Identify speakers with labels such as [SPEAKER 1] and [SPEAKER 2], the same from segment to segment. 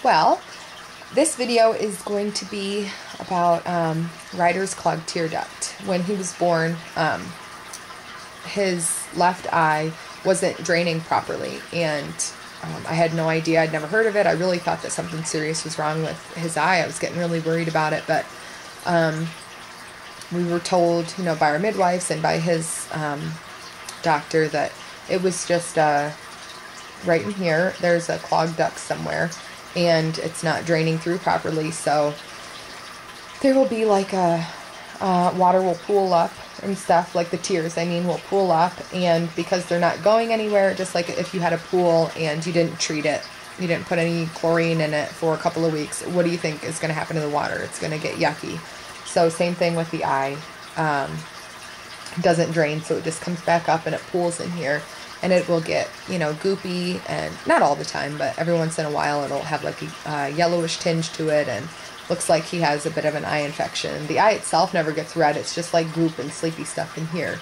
[SPEAKER 1] Well, this video is going to be about Ryder's clogged tear duct. When he was born, his left eye wasn't draining properly, and I had no idea. I'd never heard of it. I really thought that something serious was wrong with his eye. I was getting really worried about it, but we were told, by our midwives and by his doctor that it was just right in here. There's a clogged duct somewhere, and it's not draining through properly. So there will be like water will pool up and stuff, like the tears, will pool up, and because they're not going anywhere, just like if you had a pool and you didn't treat it, you didn't put any chlorine in it for a couple of weeks, what do you think is going to happen to the water? It's going to get yucky. So same thing with the eye. It doesn't drain, so it just comes back up and it pools in here, and it will get, goopy, and not all the time, but every once in a while it'll have like a yellowish tinge to it, and looks like he has a bit of an eye infection. The eye itself never gets red. It's just like goop and sleepy stuff in here.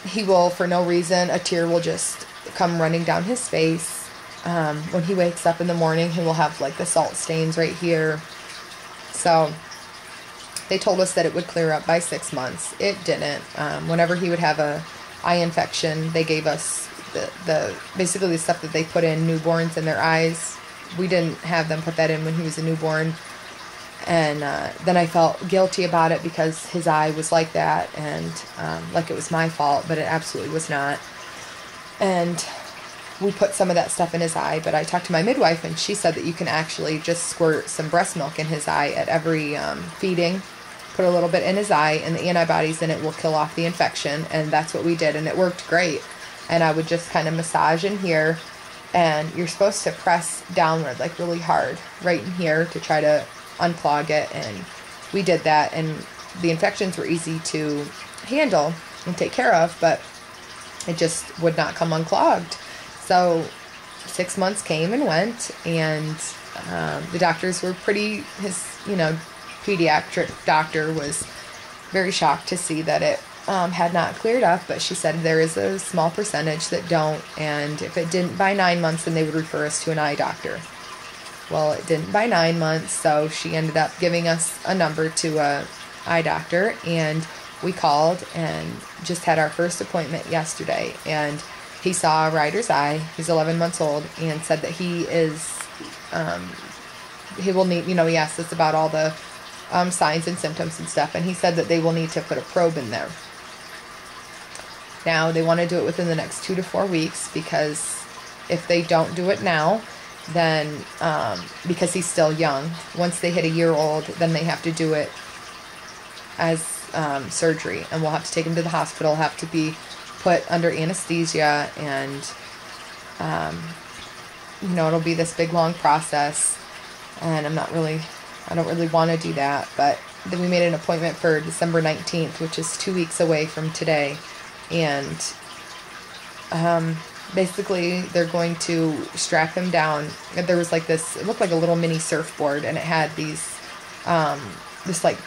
[SPEAKER 1] He will, for no reason, a tear will just come running down his face. When he wakes up in the morning, he will have like the salt stains right here. So they told us that it would clear up by 6 months. It didn't. Whenever he would have a eye infection, they gave us basically the stuff that they put in newborns in their eyes. We didn't have them put that in when he was a newborn, and then I felt guilty about it because his eye was like that, and like it was my fault, but it absolutely was not. And we put some of that stuff in his eye, but I talked to my midwife, and she said that you can actually just squirt some breast milk in his eye at every feeding, put a little bit in his eye, and the antibodies in it will kill off the infection, and that's what we did, and it worked great. And I would just kind of massage in here, and you're supposed to press downward, like really hard, right in here to try to unclog it, and we did that, and the infections were easy to handle and take care of, but it just would not come unclogged. So 6 months came and went, and the doctors were his pediatric doctor was very shocked to see that it had not cleared up, but she said there is a small percentage that don't, and if it didn't by 9 months, then they would refer us to an eye doctor. Well, it didn't by 9 months, so she ended up giving us a number to a eye doctor, and we called and just had our first appointment yesterday, and he saw Ryder's eye. He's 11 months old, and said that he will need, he asked us about all the signs and symptoms and stuff, and he said that they will need to put a probe in there. Now, they want to do it within the next 2 to 4 weeks, because if they don't do it now, then, because he's still young, once they hit a year old, then they have to do it as surgery, and we'll have to take him to the hospital, have to be put under anesthesia, and, it'll be this big, long process, and I don't really want to do that, but then we made an appointment for December 19th, which is 2 weeks away from today. And basically they're going to strap him down. There was like this, it looked like a little mini surfboard, and it had these this like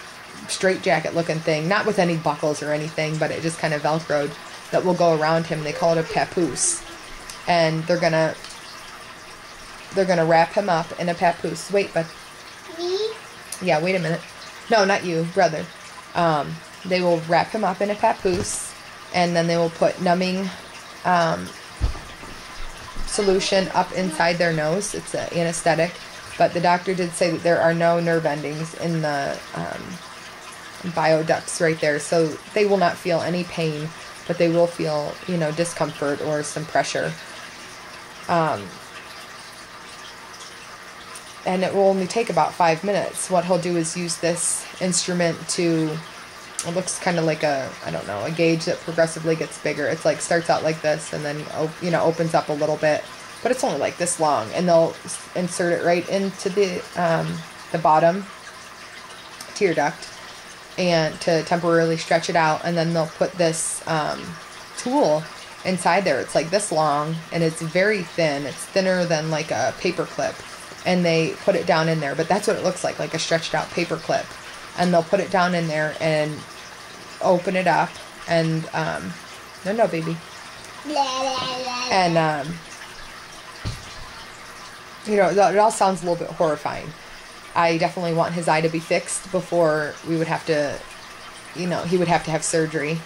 [SPEAKER 1] straight jacket looking thing, not with any buckles or anything, but it just kind of velcroed, that will go around him. They call it a papoose, and they're gonna wrap him up in a papoose. Wait, but
[SPEAKER 2] me?
[SPEAKER 1] Yeah, wait a minute. No, not you, brother. They will wrap him up in a papoose, and then they will put numbing solution up inside their nose. It's an anesthetic, but the doctor did say that there are no nerve endings in the bioducts right there, so they will not feel any pain, but they will feel, discomfort or some pressure. And it will only take about 5 minutes. What he'll do is use this instrument to, it looks kind of like a gauge that progressively gets bigger. It's like starts out like this, and then, opens up a little bit, but it's only like this long, and they'll insert it right into the bottom tear duct, and to temporarily stretch it out, and then they'll put this tool inside there. It's like this long, and it's very thin. It's thinner than like a paper clip, and they put it down in there, but that's what it looks like a stretched out paper clip, and they'll put it down in there and open it up, and no baby, and you know, it all sounds a little bit horrifying. I definitely want his eye to be fixed before we would have to, you know, he would have to have surgery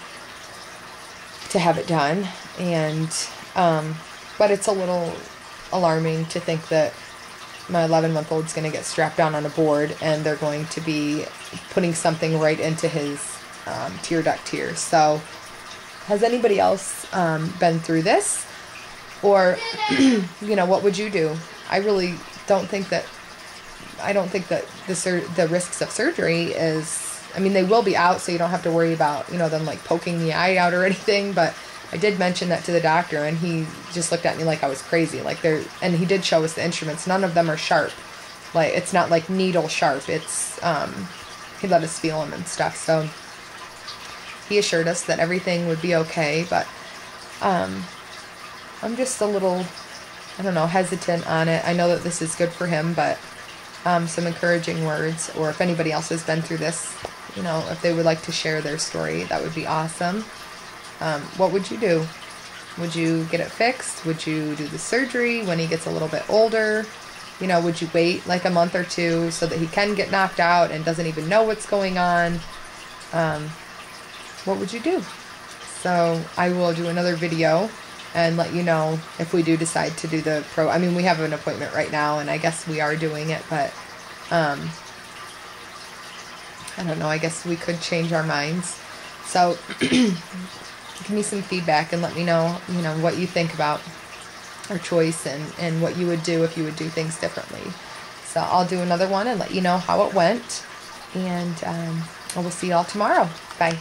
[SPEAKER 1] to have it done. And, but it's a little alarming to think that my 11-month-old's going to get strapped down on a board and they're going to be putting something right into his tear duct here. So has anybody else been through this? Or, you know, what would you do? I really don't think that, the risks of surgery is, I mean, they will be out, so you don't have to worry about, you know, them like poking the eye out or anything, but I did mention that to the doctor, and he just looked at me like I was crazy. Like, and he did show us the instruments. None of them are sharp. Like, it's not like needle sharp. It's, he let us feel them and stuff. So he assured us that everything would be okay, but I'm just a little, I don't know, hesitant on it. I know that this is good for him, but some encouraging words, or if anybody else has been through this, you know, if they would like to share their story, that would be awesome. What would you do? Would you get it fixed? Would you do the surgery when he gets a little bit older? You know, would you wait like a month or two so that he can get knocked out and doesn't even know what's going on? What would you do? So I will do another video and let you know if we do decide to do the I mean, we have an appointment right now, and I guess we are doing it, but I don't know, I guess we could change our minds. So give me some feedback and let me know, you know, what you think about our choice and what you would do if you would do things differently. So I'll do another one and let you know how it went, and I will see you all tomorrow. Bye.